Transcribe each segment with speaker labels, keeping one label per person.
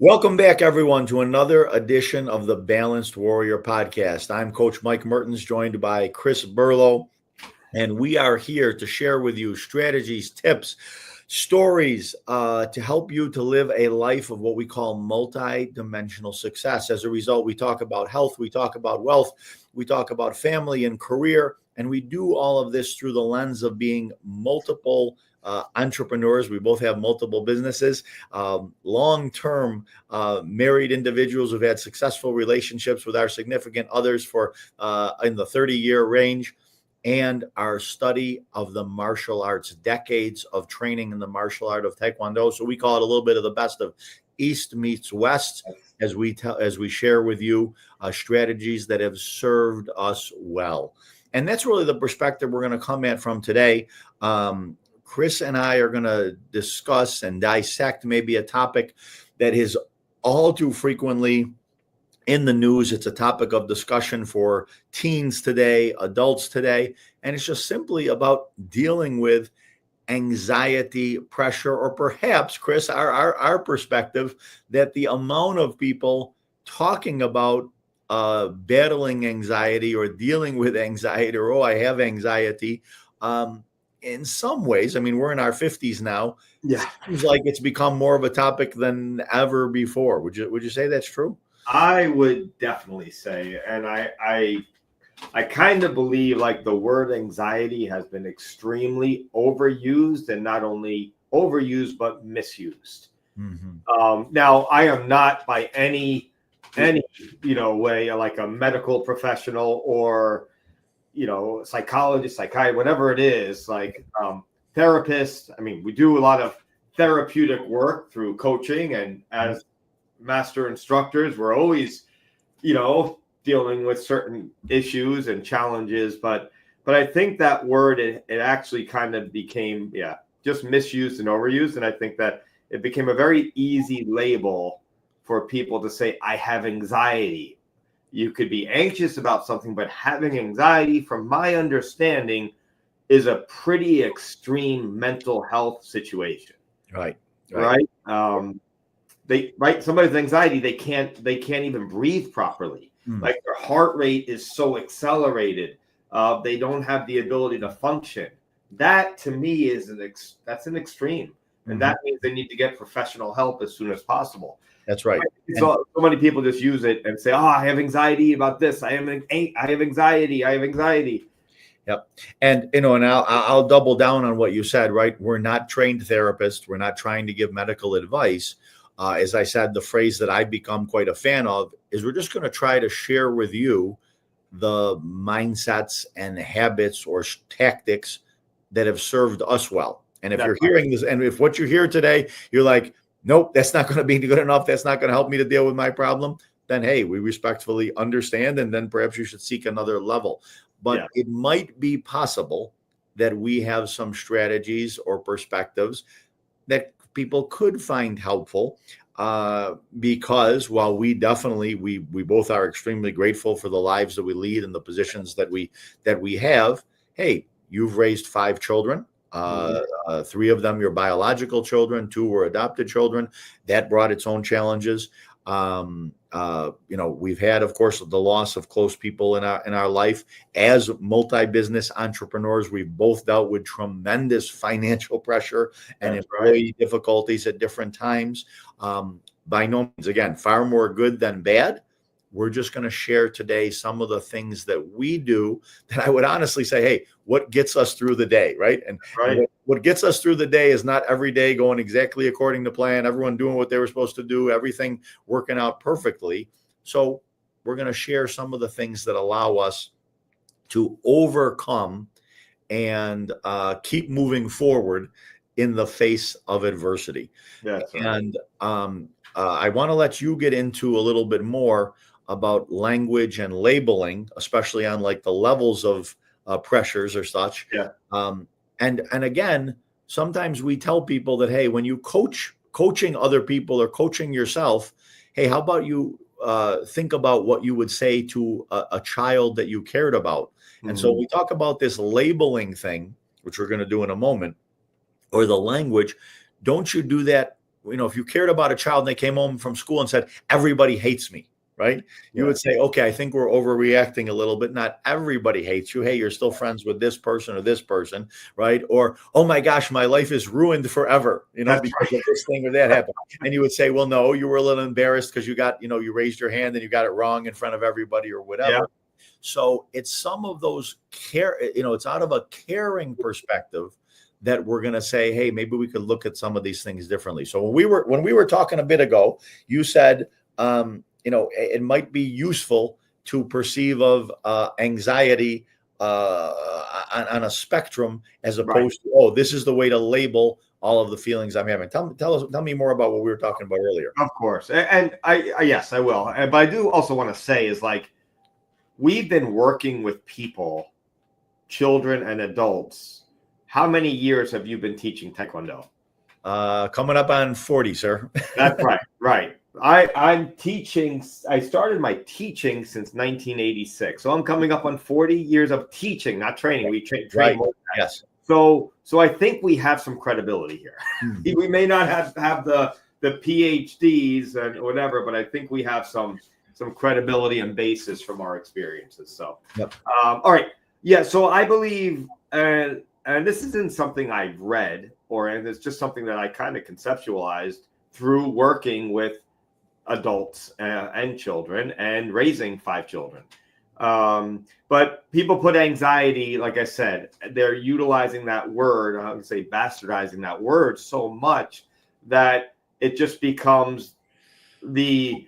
Speaker 1: Welcome back, everyone, to another edition of the Balanced Warrior podcast. I'm Coach Mike Mertens, joined by Chris Burlow, and we are here to share with you strategies, tips, stories to help you to live a life of what we call multi-dimensional success. As a result, we talk about health, we talk about wealth, we talk about family and career, and we do all of this through the lens of being multiple entrepreneurs. We both have multiple businesses, long-term married individuals who've had successful relationships with our significant others for in the 30-year range, and our study of the martial arts, decades of training in the martial art of Taekwondo. So we call it a little bit of the best of East meets West as we share with you strategies that have served us well. And that's really the perspective we're going to come at from today. Chris and I are going to discuss and dissect maybe a topic that is all too frequently in the news. It's a topic of discussion for teens today, adults today, and it's just simply about dealing with anxiety, pressure, or perhaps, Chris, our perspective that the amount of people talking about battling anxiety or dealing with anxiety, or, oh, I have anxiety, in some ways, I mean, we're in our 50s now.
Speaker 2: Yeah.
Speaker 1: Seems like it's become more of a topic than ever before. Would you say that's true?
Speaker 2: I would definitely say, and I kind of believe like the word anxiety has been extremely overused, and not only overused but misused.
Speaker 1: Mm-hmm.
Speaker 2: Now, I am not by any way like a medical professional or psychologist, psychiatrist, whatever it is, like therapist. I mean, we do a lot of therapeutic work through coaching, and as master instructors, we're always, dealing with certain issues and challenges. But I think that word, it actually kind of became, just misused and overused. And I think that it became a very easy label for people to say, I have anxiety. You could be anxious about something, but having anxiety, from my understanding, is a pretty extreme mental health situation.
Speaker 1: Right.
Speaker 2: Somebody's anxiety, they can't even breathe properly. Like their heart rate is so accelerated, they don't have the ability to function. That to me is that's an extreme, and that means they need to get professional help as soon as possible.
Speaker 1: That's right.
Speaker 2: So many people just use it and say, "Oh, I have anxiety about this. I have anxiety. I have anxiety."
Speaker 1: Yep. And I'll double down on what you said. Right. We're not trained therapists. We're not trying to give medical advice. As I said, the phrase that I've become quite a fan of is we're just going to try to share with you the mindsets and habits or tactics that have served us well. And if you're hearing this, and if what you hear today, you're like, nope, that's not going to be good enough, that's not going to help me to deal with my problem, then, hey, we respectfully understand. And then perhaps you should seek another level. But it might be possible that we have some strategies or perspectives that people could find helpful, because while we definitely, we both are extremely grateful for the lives that we lead and the positions that we have. Hey, you've raised 5 children. 3 of them your biological children, 2 were adopted children. That brought its own challenges. We've had, of course, the loss of close people in our life. As multi-business entrepreneurs, we've both dealt with tremendous financial pressure and employee difficulties at different times. By no means, again, far more good than bad. We're just going to share today some of the things that we do that I would honestly say, hey, what gets us through the day, right? And what gets us through the day is not every day going exactly according to plan, everyone doing what they were supposed to do, everything working out perfectly. So we're going to share some of the things that allow us to overcome and keep moving forward in the face of adversity. And I want to let you get into a little bit more about language and labeling, especially on like the levels of pressures or such. And again, sometimes we tell people that, hey, when you coaching other people or coaching yourself, hey, how about you think about what you would say to a child that you cared about. And so we talk about this labeling thing, which we're going to do in a moment, or the language. Don't you do that if you cared about a child and they came home from school and said, everybody hates me, right? You would say, okay, I think we're overreacting a little bit. Not everybody hates you. Hey, you're still friends with this person or this person, right? Or, oh my gosh, my life is ruined forever, because of this thing or that happened. And you would say, well, no, you were a little embarrassed because you got, you raised your hand and you got it wrong in front of everybody or whatever. Yeah. So it's some of those it's out of a caring perspective that we're going to say, hey, maybe we could look at some of these things differently. So when we were talking a bit ago, you said, it might be useful to perceive of anxiety on a spectrum as opposed to, oh, this is the way to label all of the feelings I'm having. Tell me more about what we were talking about earlier.
Speaker 2: Of course. And yes, I will. But I do also want to say is like, we've been working with people, children and adults. How many years have you been teaching Taekwondo?
Speaker 1: Coming up on 40, sir.
Speaker 2: That's right. Right. I'm teaching. I started my teaching since 1986. So I'm coming up on 40 years of teaching, not training. We train.
Speaker 1: Right. Yes.
Speaker 2: So I think we have some credibility here. We may not have the PhDs and whatever, but I think we have some credibility and basis from our experiences. So,
Speaker 1: yep.
Speaker 2: All right. Yeah. So I believe, and this isn't something I've read, and it's just something that I kind of conceptualized through working with adults and children and raising 5 children. But people put anxiety, like I said, they're utilizing that word, I would say bastardizing that word so much that it just becomes the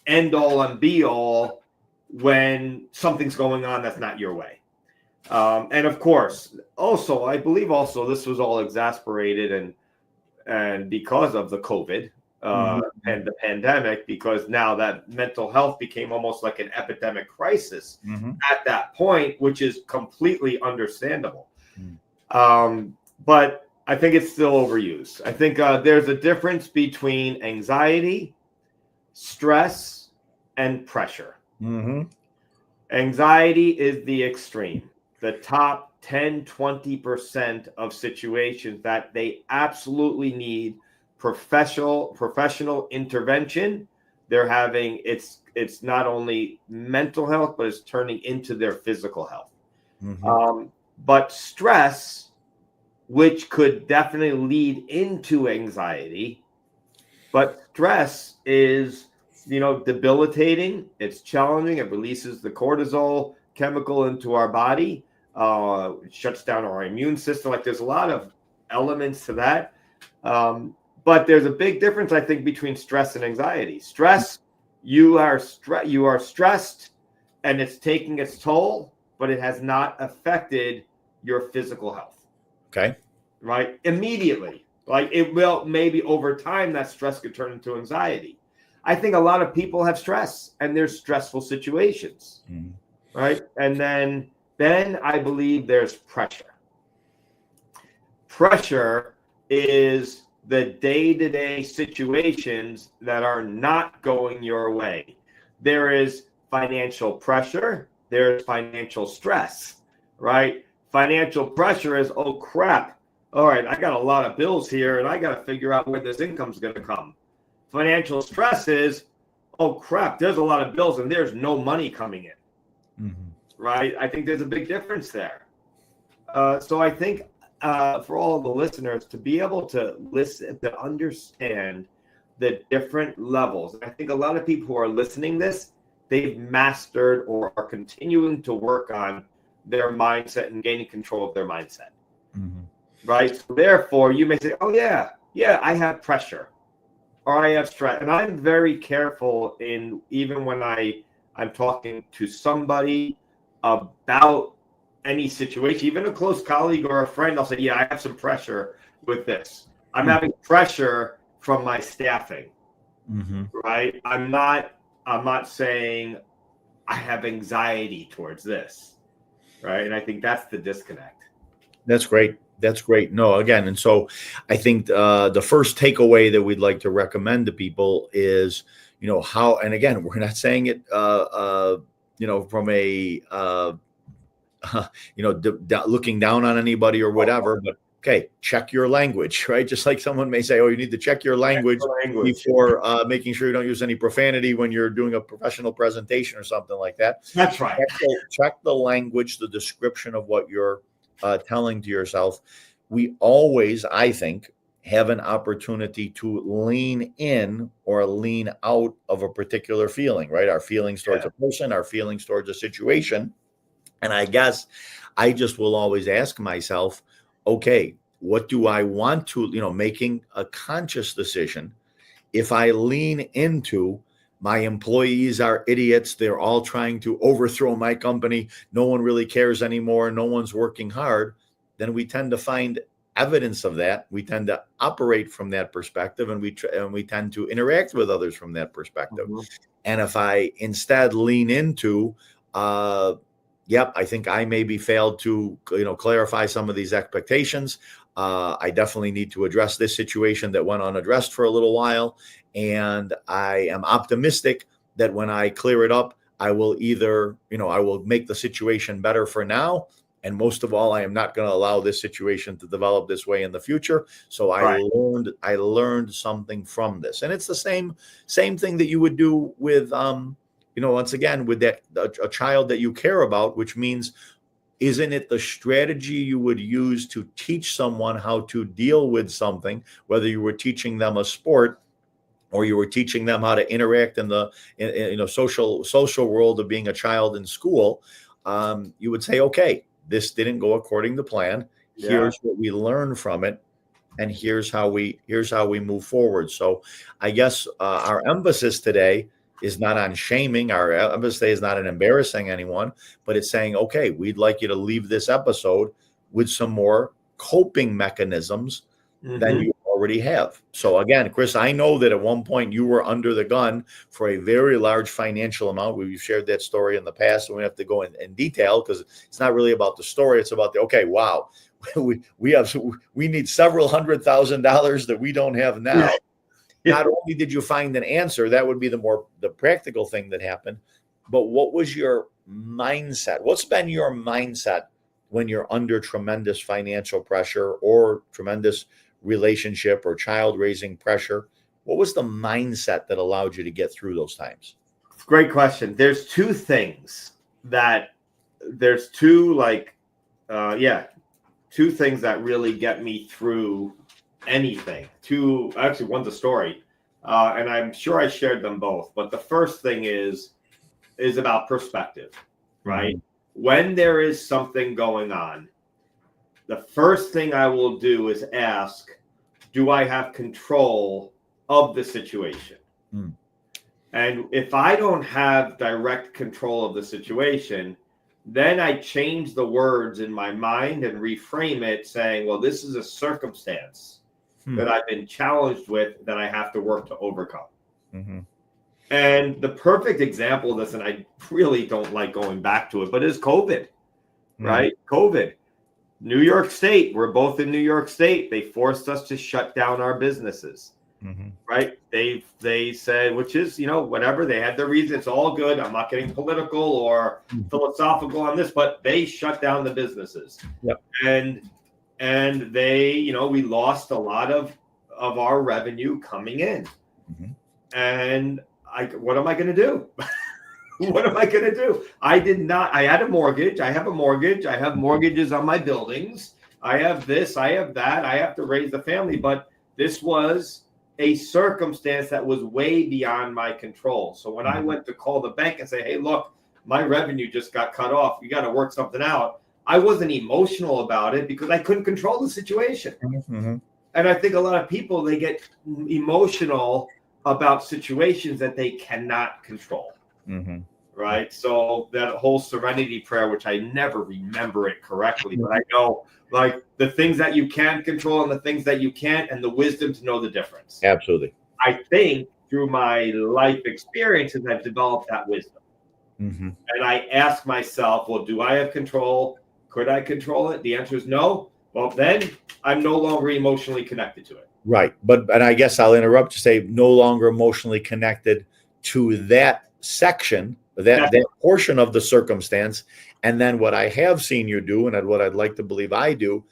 Speaker 2: end all and be all when something's going on that's not your way. And of course, also, I believe also this was all exasperated and because of the COVID and the pandemic, because now that mental health became almost like an epidemic crisis at that point, which is completely understandable. But I think it's still overused. I think there's a difference between anxiety, stress, and pressure. Anxiety is the extreme, the top 10, 20% of situations that they absolutely need professional intervention. They're having it's not only mental health, but it's turning into their physical health. But stress, which could definitely lead into anxiety, but stress is debilitating. It's challenging. It releases the cortisol chemical into our body. It shuts down our immune system. Like there's a lot of elements to that. But there's a big difference, I think, between stress and anxiety. Stress, you are stressed and it's taking its toll, but it has not affected your physical health.
Speaker 1: Okay.
Speaker 2: Right? Immediately. Like it will, maybe over time, that stress could turn into anxiety. I think a lot of people have stress and there's stressful situations. Right? And then I believe there's pressure. Pressure is the day-to-day situations that are not going your way. There is financial pressure. There's financial stress, right? Financial pressure is, oh, crap. All right, I got a lot of bills here, and I got to figure out where this income's going to come. Financial stress is, oh, crap, there's a lot of bills, and there's no money coming in, right? I think there's a big difference there. So I think for all the listeners to be able to listen, to understand the different levels. I think a lot of people who are listening this, they've mastered or are continuing to work on their mindset and gaining control of their mindset. Right? So therefore, you may say, oh, yeah, I have pressure or I have stress. And I'm very careful in even when I'm talking to somebody about any situation, even a close colleague or a friend, I'll say, yeah, I have some pressure with this. I'm having pressure from my staffing, right? I'm not saying I have anxiety towards this, right? And I think that's the disconnect.
Speaker 1: That's great. That's great. No, again, and so I think the first takeaway that we'd like to recommend to people is, how, and again, we're not saying it, from a, looking down on anybody or whatever, but okay, check your language, right? Just like someone may say, oh, you need to check your language, before making sure you don't use any profanity when you're doing a professional presentation or something like that.
Speaker 2: That's right.
Speaker 1: Check the language, the description of what you're telling to yourself. We always, I think, have an opportunity to lean in or lean out of a particular feeling, right? Our feelings towards a person, our feelings towards a situation. And I guess I just will always ask myself, okay, what do I want to, making a conscious decision. If I lean into my employees are idiots, they're all trying to overthrow my company, no one really cares anymore, no one's working hard, then we tend to find evidence of that. We tend to operate from that perspective, and we tend to interact with others from that perspective. Mm-hmm. And if I instead lean into, I think I maybe failed to, clarify some of these expectations. I definitely need to address this situation that went unaddressed for a little while. And I am optimistic that when I clear it up, I will either, I will make the situation better for now. And most of all, I am not going to allow this situation to develop this way in the future. So I learned something from this. And it's the same thing that you would do with, once again, with that a child that you care about, which means, isn't it the strategy you would use to teach someone how to deal with something, whether you were teaching them a sport or you were teaching them how to interact in the social world of being a child in school? You would say, okay, this didn't go according to plan. Here's what we learned from it, and here's how we move forward. So I guess our emphasis today is not on shaming. Our emphasis today is not on embarrassing anyone, but it's saying, okay, we'd like you to leave this episode with some more coping mechanisms than you already have. So again, Chris, I know that at one point you were under the gun for a very large financial amount. We've shared that story in the past, and we have to go in detail because it's not really about the story. It's about we need several $100,000 that we don't have now. Not only did you find an answer, that would be the practical thing that happened, but what was your mindset? What's been your mindset when you're under tremendous financial pressure or tremendous relationship or child raising pressure? What was the mindset that allowed you to get through those times?
Speaker 2: Great question. There's two things that really get me through anything. One's a story, and I'm sure I shared them both, but the first thing is about perspective, right? Mm-hmm. When there is something going on, the first thing I will do is ask, do I have control of the situation? And if I don't have direct control of the situation, then I change the words in my mind and reframe it saying, well, this is a circumstance that I've been challenged with that I have to work to overcome. Mm-hmm. And the perfect example of this, and I really don't like going back to it, but is COVID, right? COVID. New York State, we're both in New York State. They forced us to shut down our businesses, right? They said, which is, whatever, they had their reason. It's all good. I'm not getting political or philosophical on this, but they shut down the businesses. Yep. And they, we lost a lot of our revenue coming in. And what am I going to do? What am I going to do? I had a mortgage. I have a mortgage. I have mortgages on my buildings. I have this, I have that. I have to raise the family. But this was a circumstance that was way beyond my control. So when I went to call the bank and say, hey, look, my revenue just got cut off. You got to work something out. I wasn't emotional about it because I couldn't control the situation. Mm-hmm. And I think a lot of people, they get emotional about situations that they cannot control. Mm-hmm. Right. So that whole serenity prayer, which I never remember it correctly, but I know like the things that you can control and the things that you can't, and the wisdom to know the difference.
Speaker 1: Absolutely.
Speaker 2: I think through my life experiences, I've developed that wisdom. Mm-hmm. And I ask myself, well, do I have control? Could I control it? The answer is no. Well, then I'm no longer emotionally connected to it.
Speaker 1: Right. And I guess I'll interrupt to say no longer emotionally connected to that section, that portion of the circumstance. And then what I have seen you do, and what I'd like to believe I do,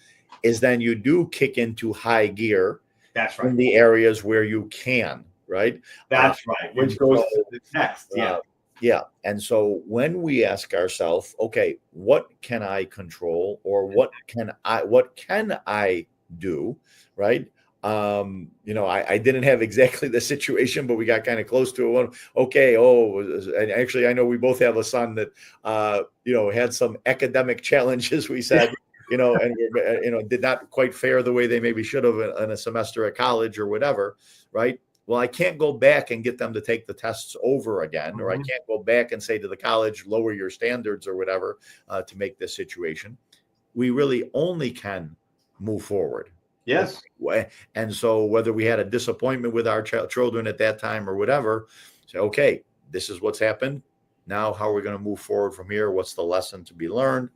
Speaker 1: is then you do kick into high gear
Speaker 2: That's
Speaker 1: in
Speaker 2: right.
Speaker 1: the areas where you can, right?
Speaker 2: That's right. Which goes to the next. Yeah.
Speaker 1: Yeah. And so when we ask ourselves, okay, what can I control, or what can I do, right? I didn't have exactly the situation, but we got kind of close to it. Okay. Oh, and actually, I know we both have a son that, had some academic challenges, we said, and, did not quite fare the way they maybe should have in a semester at college or whatever, right? Well, I can't go back and get them to take the tests over again, or I can't go back and say to the college, lower your standards or whatever to make this situation. We really only can move forward.
Speaker 2: Yes.
Speaker 1: And so whether we had a disappointment with our children at that time or whatever, say, okay, this is what's happened. Now, how are we going to move forward from here? What's the lesson to be learned?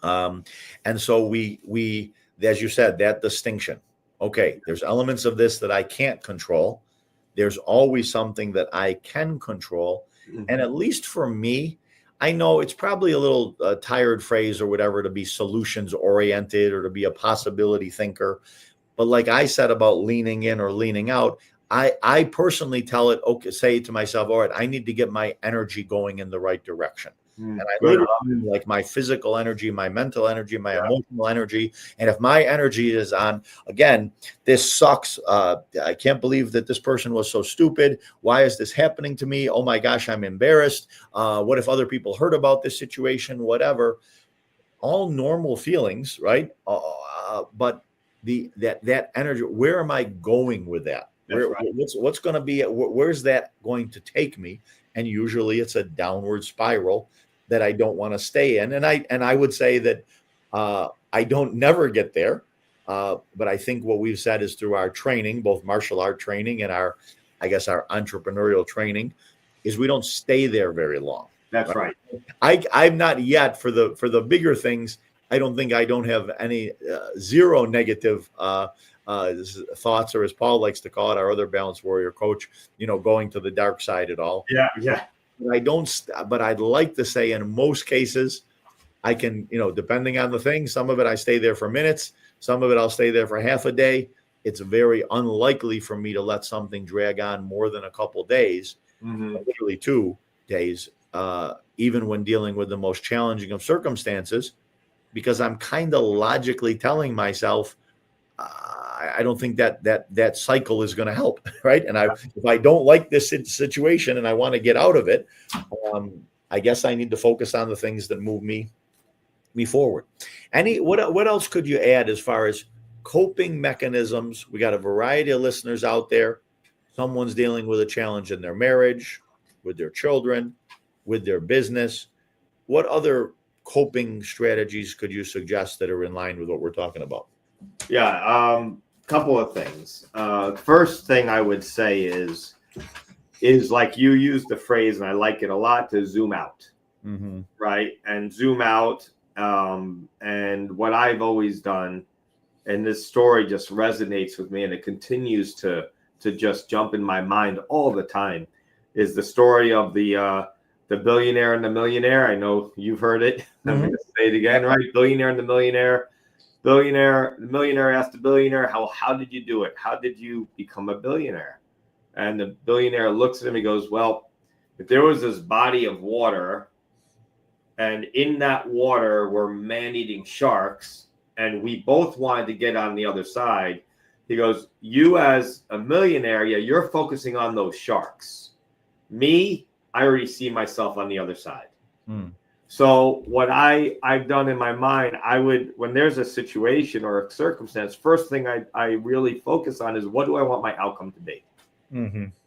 Speaker 1: And so we, as you said, that distinction. Okay, there's elements of this that I can't control. There's always something that I can control. And at least for me, I know it's probably a little tired phrase or whatever to be solutions oriented or to be a possibility thinker. But like I said about leaning in or leaning out, I personally say to myself, all right, I need to get my energy going in the right direction. And I literally mean like my physical energy, my mental energy, my emotional energy. And if my energy is on, again, this sucks. I can't believe that this person was so stupid. Why is this happening to me? Oh my gosh, I'm embarrassed. What if other people heard about this situation? Whatever. All normal feelings, right? But that energy, where am I going with that? What's going to be? Where's that going to take me? And usually it's a downward spiral that I don't want to stay in. And I would say that I don't never get there. But I think what we've said is through our training, both martial art training and our entrepreneurial training, is we don't stay there very long.
Speaker 2: That's right.
Speaker 1: I'm not yet for the bigger things. I don't have any zero negative thoughts, or as Paul likes to call it, our other balanced warrior coach, going to the dark side at all.
Speaker 2: Yeah.
Speaker 1: But I'd like to say in most cases, I can, depending on the thing, some of it I stay there for minutes, some of it I'll stay there for half a day. It's very unlikely for me to let something drag on more than a couple days, literally 2 days, even when dealing with the most challenging of circumstances, because I'm kind of logically telling myself, I don't think that cycle is going to help, right? And if I don't like this situation and I want to get out of it, I guess I need to focus on the things that move me forward. What else could you add as far as coping mechanisms? We got a variety of listeners out there. Someone's dealing with a challenge in their marriage, with their children, with their business. What other coping strategies could you suggest that are in line with what we're talking about?
Speaker 2: Yeah, couple of things. First thing I would say is like you used the phrase, and I like it a lot, to zoom out, right? And zoom out. And what I've always done, and this story just resonates with me, and it continues to just jump in my mind all the time, is the story of the billionaire and the millionaire. I know you've heard it. I'm going to say it again, right? Billionaire and the millionaire. The millionaire asked the billionaire, how did you do it? How did you become a billionaire? And the billionaire looks at him, he goes, well, if there was this body of water, and in that water were man-eating sharks, and we both wanted to get on the other side, he goes, you as a millionaire, you're focusing on those sharks. Me, I already see myself on the other side. So what I've done in my mind, when there's a situation or a circumstance, first thing I really focus on is, what do I want my outcome to be?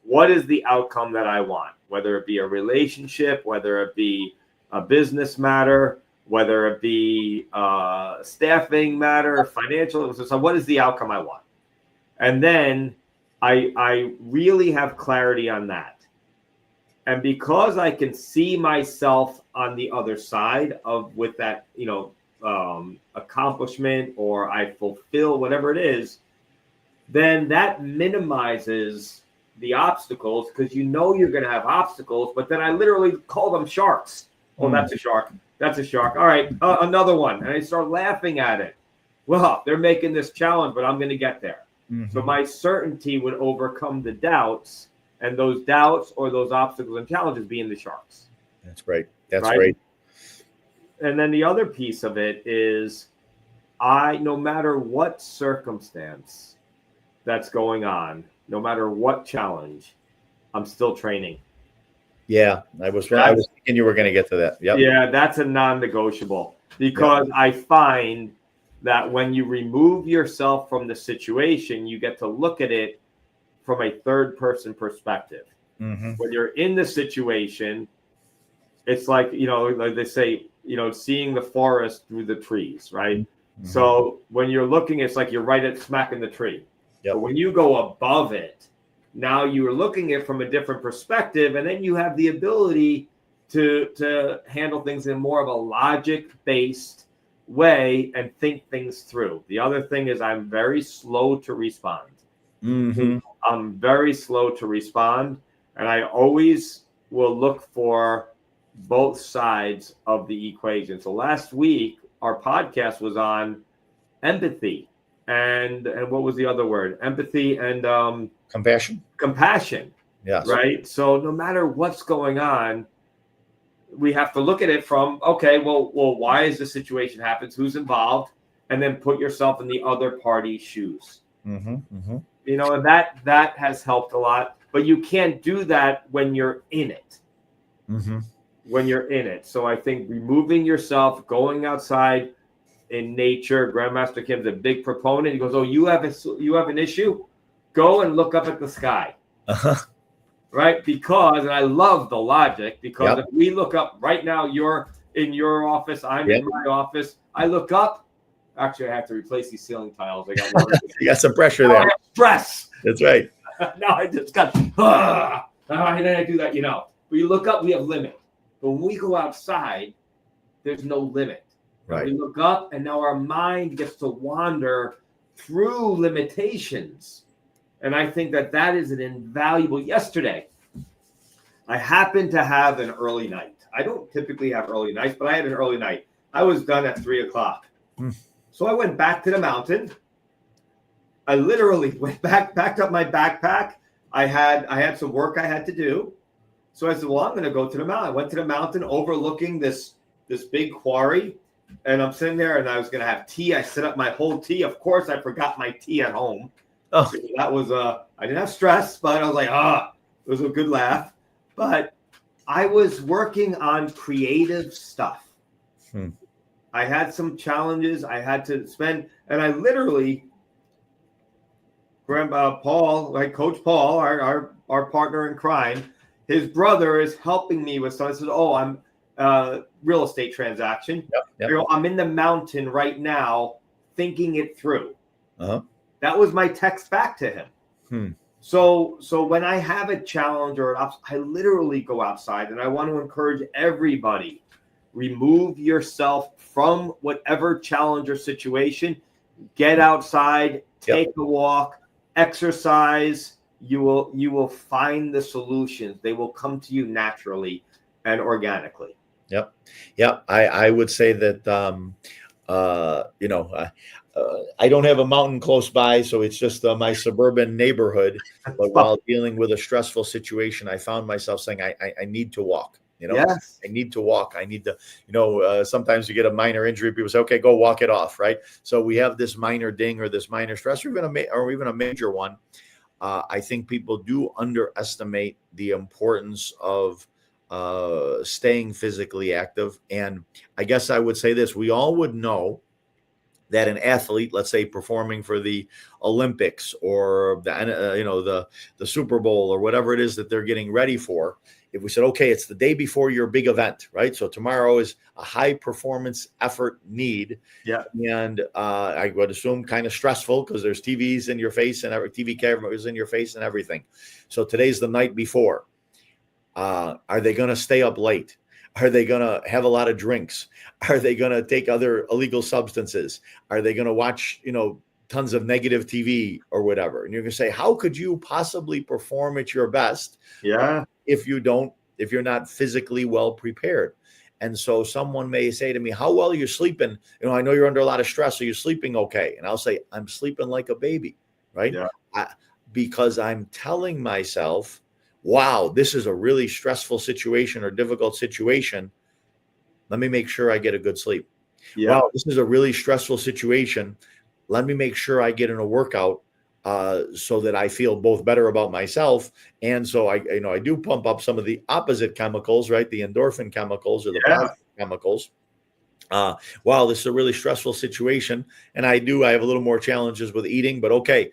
Speaker 2: What is the outcome that I want? Whether it be a relationship, whether it be a business matter, whether it be staffing matter, financial. So what is the outcome I want? And then I really have clarity on that. And because I can see myself on the other side with that, accomplishment, or I fulfill whatever it is, then that minimizes the obstacles, because you're going to have obstacles. But then I literally call them sharks. Oh, that's a shark. That's a shark. All right, another one. And I start laughing at it. well, they're making this challenge, but I'm going to get there.
Speaker 1: Mm-hmm.
Speaker 2: So my certainty would overcome the doubts, and those doubts or those obstacles and challenges being the sharks.
Speaker 1: That's great. That's
Speaker 2: right?
Speaker 1: great.
Speaker 2: And then the other piece of it is no matter what circumstance that's going on, no matter what challenge, I'm still training.
Speaker 1: Yeah, I was thinking you were going to get to that. Yep.
Speaker 2: Yeah, that's a non-negotiable, because I find that when you remove yourself from the situation, you get to look at it from a third-person perspective.
Speaker 1: Mm-hmm.
Speaker 2: When you're in the situation, it's like, like they say, seeing the forest through the trees, right? Mm-hmm. So when you're looking, it's like you're right at smack in the tree. Yep. But when you go above it, now you're looking at it from a different perspective, and then you have the ability to handle things in more of a logic-based way and think things through. The other thing is I'm very slow to respond.
Speaker 1: Mm-hmm.
Speaker 2: I'm very slow to respond, and I always will look for both sides of the equation. So last week, our podcast was on empathy and what was the other word? Empathy and Compassion.
Speaker 1: Yes.
Speaker 2: Right. So no matter what's going on, we have to look at it from, okay, well, why is the situation happens? Who's involved? And then put yourself in the other party's shoes.
Speaker 1: Mm-hmm. Mm-hmm.
Speaker 2: And that has helped a lot. But you can't do that when you're in it.
Speaker 1: Mm-hmm.
Speaker 2: When you're in it. So I think removing yourself, going outside in nature. Grandmaster Kim's a big proponent. He goes, "Oh, you have an issue? Go and look up at the sky."
Speaker 1: Uh-huh.
Speaker 2: Right? Because, and I love the logic, because if we look up right now, you're in your office, I'm in my office. I look up. Actually, I have to replace these ceiling tiles. I got one.
Speaker 1: You got some pressure there.
Speaker 2: Stress.
Speaker 1: That's right.
Speaker 2: Now I just got. And then I do that. When you look up, we have limit. But when we go outside, there's no limit.
Speaker 1: Right.
Speaker 2: We look up, and now our mind gets to wander through limitations. And I think that is an invaluable. Yesterday, I happened to have an early night. I don't typically have early nights, but I had an early night. I was done at 3:00. So I went back to the mountain. I literally went backed up my backpack. I had some work I had to do. So I said, well, I'm going to go to the mountain. I went to the mountain overlooking this big quarry, and I'm sitting there, and I was going to have tea. I set up my whole tea. Of course, I forgot my tea at home.
Speaker 1: Oh,
Speaker 2: that was I didn't have stress, but I was like, it was a good laugh. But I was working on creative stuff. I had some challenges I had to spend, and I literally, Paul, like Coach Paul, our partner in crime, his brother is helping me with something. I said, I'm real estate transaction.
Speaker 1: Yep.
Speaker 2: I'm in the mountain right now thinking it through.
Speaker 1: Uh-huh.
Speaker 2: That was my text back to him. So when I have a challenge or I literally go outside, and I want to encourage everybody, remove yourself from whatever challenge or situation, get outside, take a walk, exercise. You will find the solutions. They will come to you naturally and organically.
Speaker 1: Yep. I would say that, I don't have a mountain close by, so it's just my suburban neighborhood. But while dealing with a stressful situation, I found myself saying, I need to walk.
Speaker 2: Yes.
Speaker 1: I need to walk. I need to, sometimes you get a minor injury. People say, okay, go walk it off. Right. So we have this minor ding or this minor stress, or even a major one. I think people do underestimate the importance of staying physically active. And I guess I would say this, we all would know that an athlete, let's say performing for the Olympics or the Super Bowl or whatever it is that they're getting ready for, if we said, okay, it's the day before your big event, right? So tomorrow is a high performance effort need.
Speaker 2: Yeah.
Speaker 1: And I would assume kind of stressful because there's TVs in your face and TV cameras in your face and everything. So today's the night before. Are they going to stay up late? Are they going to have a lot of drinks? Are they going to take other illegal substances? Are they going to watch, tons of negative TV or whatever? And you're going to say, how could you possibly perform at your best?
Speaker 2: Yeah.
Speaker 1: If you're not physically well prepared? And so someone may say to me, how well are you sleeping? I know you're under a lot of stress. Are you sleeping okay? And I'll say, I'm sleeping like a baby, right?
Speaker 2: Yeah.
Speaker 1: Because I'm telling myself, wow, this is a really stressful situation or difficult situation. Let me make sure I get a good sleep.
Speaker 2: Yeah.
Speaker 1: Wow, this is a really stressful situation. Let me make sure I get in a workout so that I feel both better about myself. And so I do pump up some of the opposite chemicals, right? The endorphin chemicals or the positive chemicals. Wow, this is a really stressful situation. And I have a little more challenges with eating, but okay,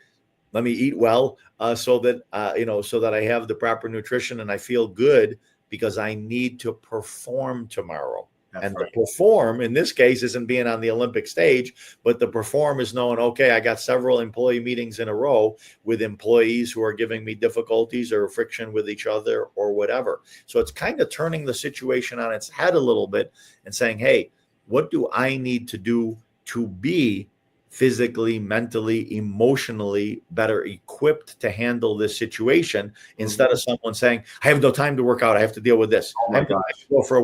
Speaker 1: let me eat well so that I have the proper nutrition and I feel good because I need to perform tomorrow.
Speaker 2: That's
Speaker 1: The
Speaker 2: right.
Speaker 1: perform in this case isn't being on the Olympic stage, but the perform is knowing, okay, I got several employee meetings in a row with employees who are giving me difficulties or friction with each other or whatever. So it's kind of turning the situation on its head a little bit and saying, hey, what do I need to do to be physically, mentally, emotionally better equipped to handle this situation instead of someone saying, I have no time to work out. I have to deal with this.
Speaker 2: Oh my
Speaker 1: I have to go for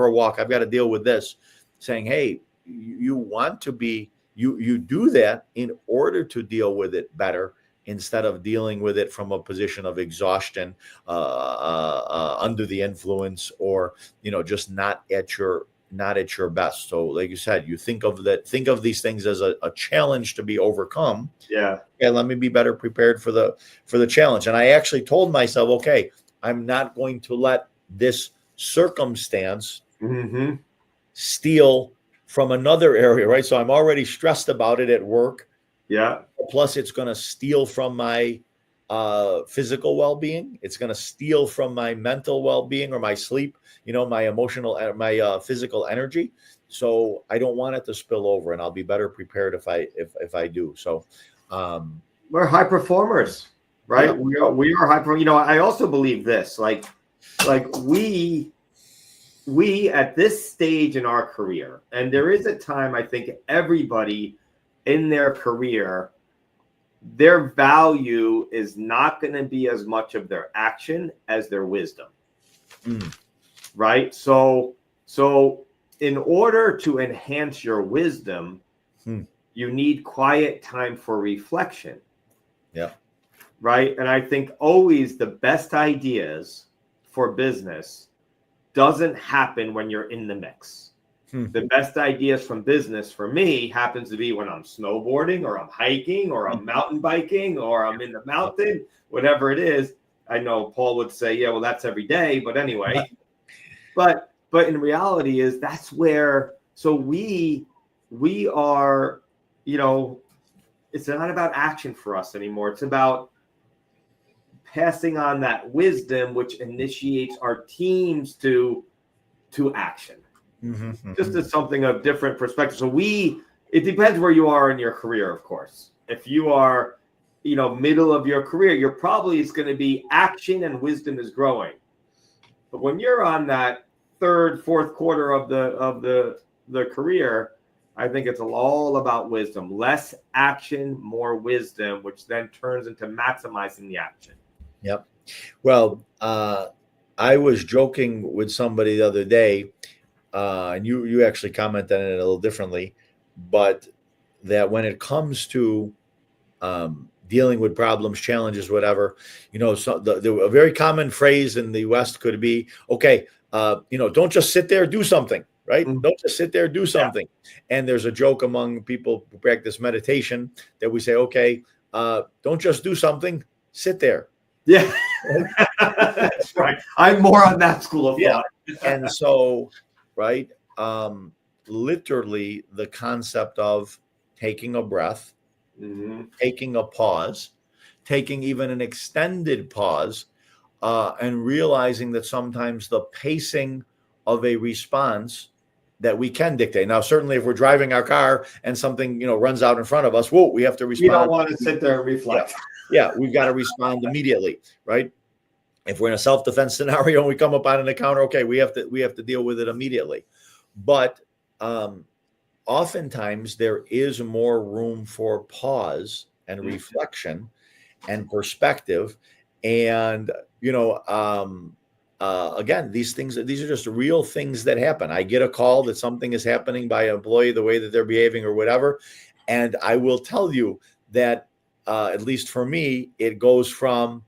Speaker 1: a walk. I've got to deal with this. Saying, hey, you want to be, you do that in order to deal with it better instead of dealing with it from a position of exhaustion, under the influence, or, just not at your best. So like you said, you think of these things as a challenge to be overcome.
Speaker 2: Yeah.
Speaker 1: And let me be better prepared for the challenge. And I actually told myself, okay, I'm not going to let this circumstance steal from another area, right? So I'm already stressed about it at work.
Speaker 2: Yeah.
Speaker 1: Plus it's going to steal from my physical well-being. It's going to steal from my mental well-being or my sleep, my emotional, my physical energy. So I don't want it to spill over, and I'll be better prepared if I do. So
Speaker 2: we're high performers, right?
Speaker 1: Yeah.
Speaker 2: We are high. I also believe this, like we at this stage in our career, and there is a time I think everybody in their career, their value is not going to be as much of their action as their wisdom. Right? So in order to enhance your wisdom, you need quiet time for reflection.
Speaker 1: Yeah.
Speaker 2: Right? And I think always the best ideas for business doesn't happen when you're in the mix. The best ideas from business for me happens to be when I'm snowboarding or I'm hiking or I'm mountain biking or I'm in the mountain, whatever it is. I know Paul would say, yeah, well, that's every day. But anyway, but in reality is that's where, so we are, it's not about action for us anymore. It's about passing on that wisdom, which initiates our teams to action. Just as something of different perspective. So it depends where you are in your career, of course. If you are, middle of your career, you're probably is going to be action and wisdom is growing. But when you're on that third, fourth quarter of the career, I think it's all about wisdom. Less action, more wisdom, which then turns into maximizing the action.
Speaker 1: Yep. Well, I was joking with somebody the other day, and you actually commented on it a little differently, but that when it comes to dealing with problems, challenges, whatever, so a very common phrase in the West could be, okay, don't just sit there, do something, right? Don't just sit there, do something. Yeah. And there's a joke among people who practice meditation that we say, okay, don't just do something, sit there.
Speaker 2: Yeah, that's right. I'm more on that school of thought.
Speaker 1: And so, right, literally the concept of taking a breath, taking a pause, taking even an extended pause, and realizing that sometimes the pacing of a response that we can dictate. Now, certainly if we're driving our car and something, runs out in front of us, we have to respond.
Speaker 2: You don't want to sit there and reflect.
Speaker 1: Yeah, we've got to respond immediately, right? If we're in a self-defense scenario and we come up on an encounter, okay, we have to deal with it immediately. But oftentimes there is more room for pause and reflection and perspective. And again, these are just real things that happen. I get a call that something is happening by an employee, the way that they're behaving or whatever. And I will tell you that, at least for me, it goes from,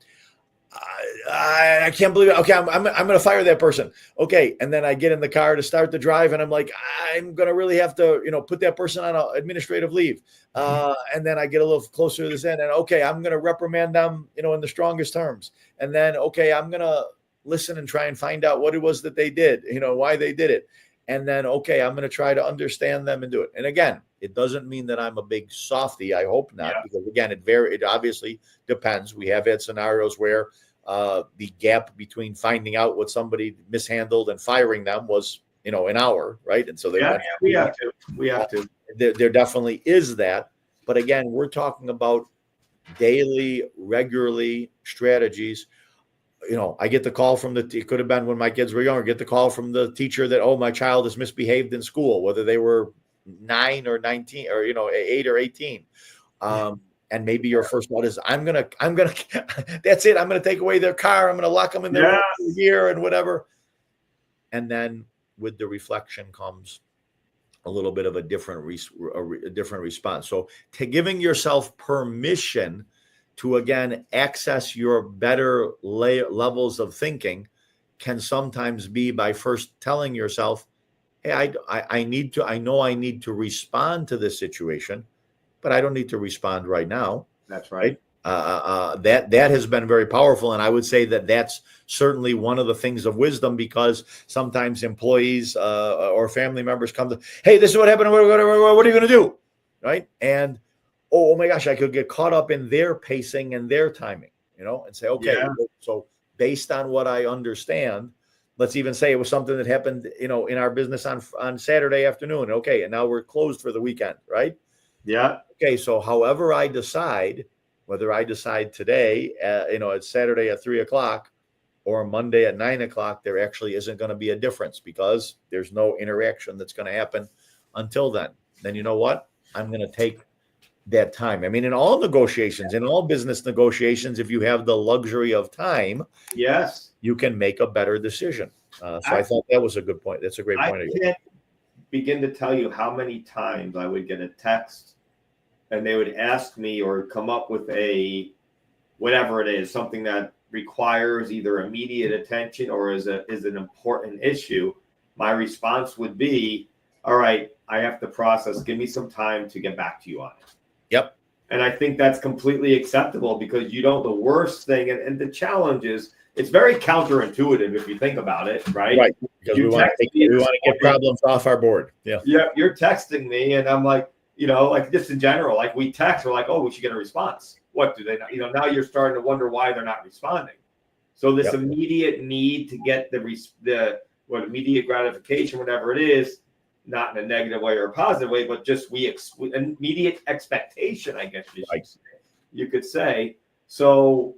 Speaker 1: I can't believe it. Okay, I'm going to fire that person. Okay, and then I get in the car to start the drive, and I'm like, I'm going to really have to, put that person on administrative leave. And then I get a little closer to this end, and okay, I'm going to reprimand them, in the strongest terms. And then okay, I'm going to listen and try and find out what it was that they did, why they did it. And then okay, I'm going to try to understand them and do it. And again, it doesn't mean that I'm a big softie. I hope not, because again, it obviously depends. We have had scenarios where the gap between finding out what somebody mishandled and firing them was, an hour, right? And so we have to. There definitely is that, but again, we're talking about daily, regularly strategies. I get the call from it could have been when my kids were younger, get the call from the teacher that, oh, my child has misbehaved in school, whether they were 9 or 19 or, 8 or 18. And maybe your first thought is, I'm going to, that's it. I'm going to take away their car. I'm going to lock them in their year and whatever. And then with the reflection comes a little bit of a different response. So giving yourself permission to, again, access your better levels of thinking can sometimes be by first telling yourself, hey, I know I need to respond to this situation, but I don't need to respond right now.
Speaker 2: That's right.
Speaker 1: That has been very powerful. And I would say that that's certainly one of the things of wisdom, because sometimes employees or family members come to, hey, this is what happened. What are you going to do? Right. And, oh my gosh, I could get caught up in their pacing and their timing, and say, okay, so based on what I understand, let's even say it was something that happened, in our business on Saturday afternoon. Okay. And now we're closed for the weekend. Right.
Speaker 2: Yeah.
Speaker 1: Okay. So however I decide, whether I decide today, it's Saturday at 3:00 or Monday at 9:00, there actually isn't going to be a difference, because there's no interaction that's going to happen until then. Then you know what? I'm going to take that time. I mean, in all negotiations, in all business negotiations, if you have the luxury of time,
Speaker 2: yes,
Speaker 1: you can make a better decision. I thought that was a good point. That's a great point.
Speaker 2: I can't begin to tell you how many times I would get a text and they would ask me or come up with whatever it is, something that requires either immediate attention or is an important issue. My response would be, all right, I have to process. Give me some time to get back to you on it.
Speaker 1: Yep.
Speaker 2: And I think that's completely acceptable, because the worst thing, and the challenge is, it's very counterintuitive if you think about it, right?
Speaker 1: Right. Because we want to get problems off our board. Yeah.
Speaker 2: Yeah. You're texting me and I'm like, like just in general, like we text, we're like, oh, we should get a response. What do they not? Now you're starting to wonder why they're not responding. So this immediate need to get the immediate gratification, whatever it is, not in a negative way or a positive way, but just immediate expectation, I guess you could say. So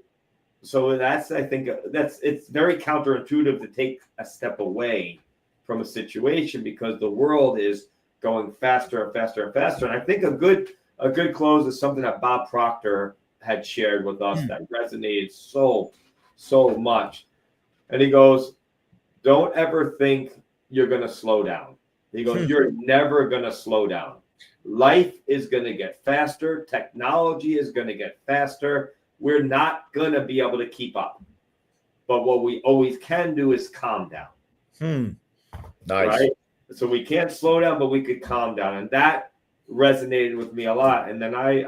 Speaker 2: that's, I think it's very counterintuitive to take a step away from a situation, because the world is going faster and faster and faster. And I think a good close is something that Bob Proctor had shared with us that resonated so much. And he goes, don't ever think you're going to slow down. He goes, you're never going to slow down. Life is going to get faster. Technology is going to get faster. We're not going to be able to keep up. But what we always can do is calm down.
Speaker 1: Nice.
Speaker 2: Right? So we can't slow down, but we could calm down. And that resonated with me a lot. And then I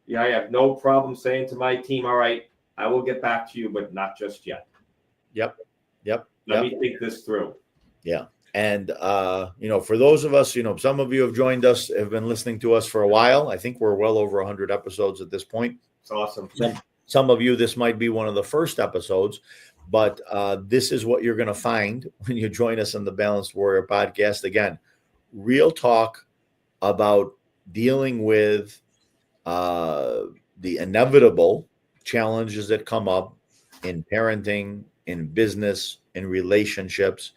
Speaker 2: have no problem saying to my team, all right, I will get back to you, but not just yet.
Speaker 1: Yep.
Speaker 2: Let me think this through.
Speaker 1: Yeah. And, for those of us, some of you have joined us, have been listening to us for a while. I think we're well over 100 episodes at this point.
Speaker 2: It's awesome.
Speaker 1: Some of you, this might be one of the first episodes, but this is what you're going to find when you join us on the Balanced Warrior podcast. Again, real talk about dealing with the inevitable challenges that come up in parenting, in business, in relationships,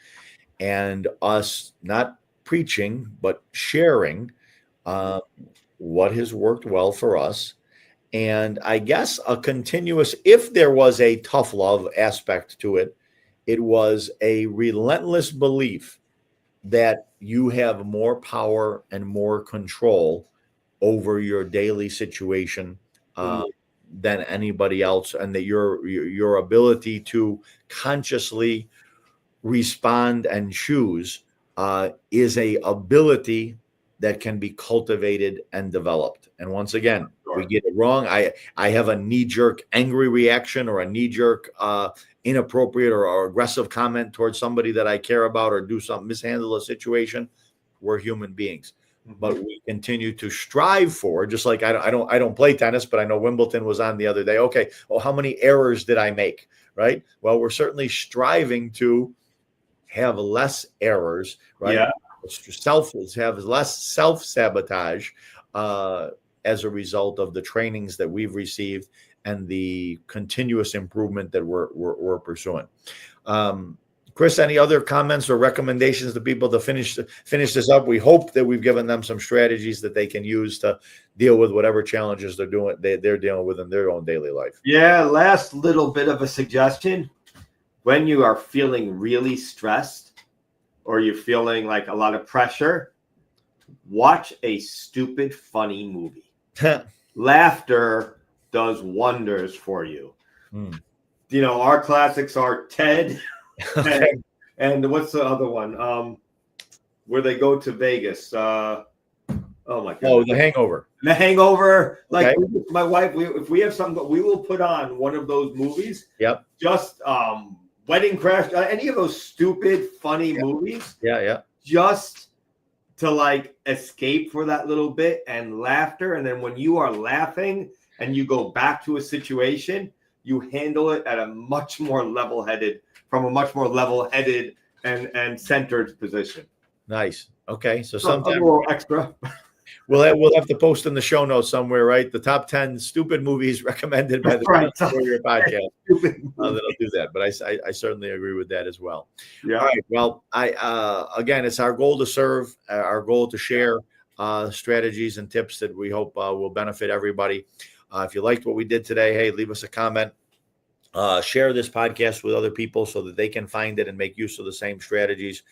Speaker 1: and us not preaching, but sharing what has worked well for us. And I guess a continuous, if there was a tough love aspect to it, It was a relentless belief that you have more power and more control over your daily situation than anybody else, and that your ability to consciously respond and choose is a ability that can be cultivated and developed. And once again, we get it wrong. I have a knee-jerk angry reaction or a knee-jerk inappropriate or aggressive comment towards somebody that I care about, or do something, mishandle a situation. We're human beings. But we continue to strive for, just like I don't play tennis, but I know Wimbledon was on the other day. Okay, well, how many errors did I make? Right. Well, we're certainly striving to have less errors, right?
Speaker 2: Yeah.
Speaker 1: Have less self-sabotage as a result of the trainings that we've received and the continuous improvement that we're pursuing. Chris, any other comments or recommendations to people to finish this up? We hope that we've given them some strategies that they can use to deal with whatever challenges they're dealing with in their own daily life.
Speaker 2: Yeah. Last little bit of a suggestion: when you are feeling really stressed or you're feeling like a lot of pressure, watch a stupid, funny movie. Laughter does wonders for you. You know, our classics are Ted. And what's the other one? Where they go to Vegas. Oh my God.
Speaker 1: Oh, The Hangover.
Speaker 2: The Hangover. Like,
Speaker 1: Okay.
Speaker 2: my wife, if we have something, we will put on one of those movies.
Speaker 1: Yep.
Speaker 2: Just Wedding Crash, any of those stupid, funny movies.
Speaker 1: Yeah.
Speaker 2: Just to like escape for that little bit and laughter. And then when you are laughing and you go back to a situation, you handle it at a much more level-headed and centered position.
Speaker 1: Nice. Okay. So
Speaker 2: A
Speaker 1: sometimes
Speaker 2: little extra.
Speaker 1: we'll have to post in the show notes somewhere, right? The top 10 stupid movies recommended by the
Speaker 2: Right.
Speaker 1: Warrior Podcast.
Speaker 2: Stupid
Speaker 1: That'll do that. But I certainly agree with that as well.
Speaker 2: Yeah.
Speaker 1: All right. Well, again, it's our goal to serve, our goal to share strategies and tips that we hope will benefit everybody. If you liked what we did today, hey, leave us a comment. Share this podcast with other people so that they can find it and make use of the same strategies.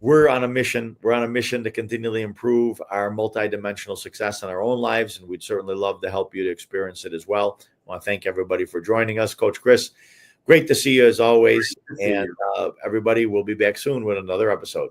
Speaker 1: We're on a mission. We're on a mission to continually improve our multidimensional success in our own lives, and we'd certainly love to help you to experience it as well. I want to thank everybody for joining us. Coach Chris, great to see you as always. And everybody, will be back soon with another episode.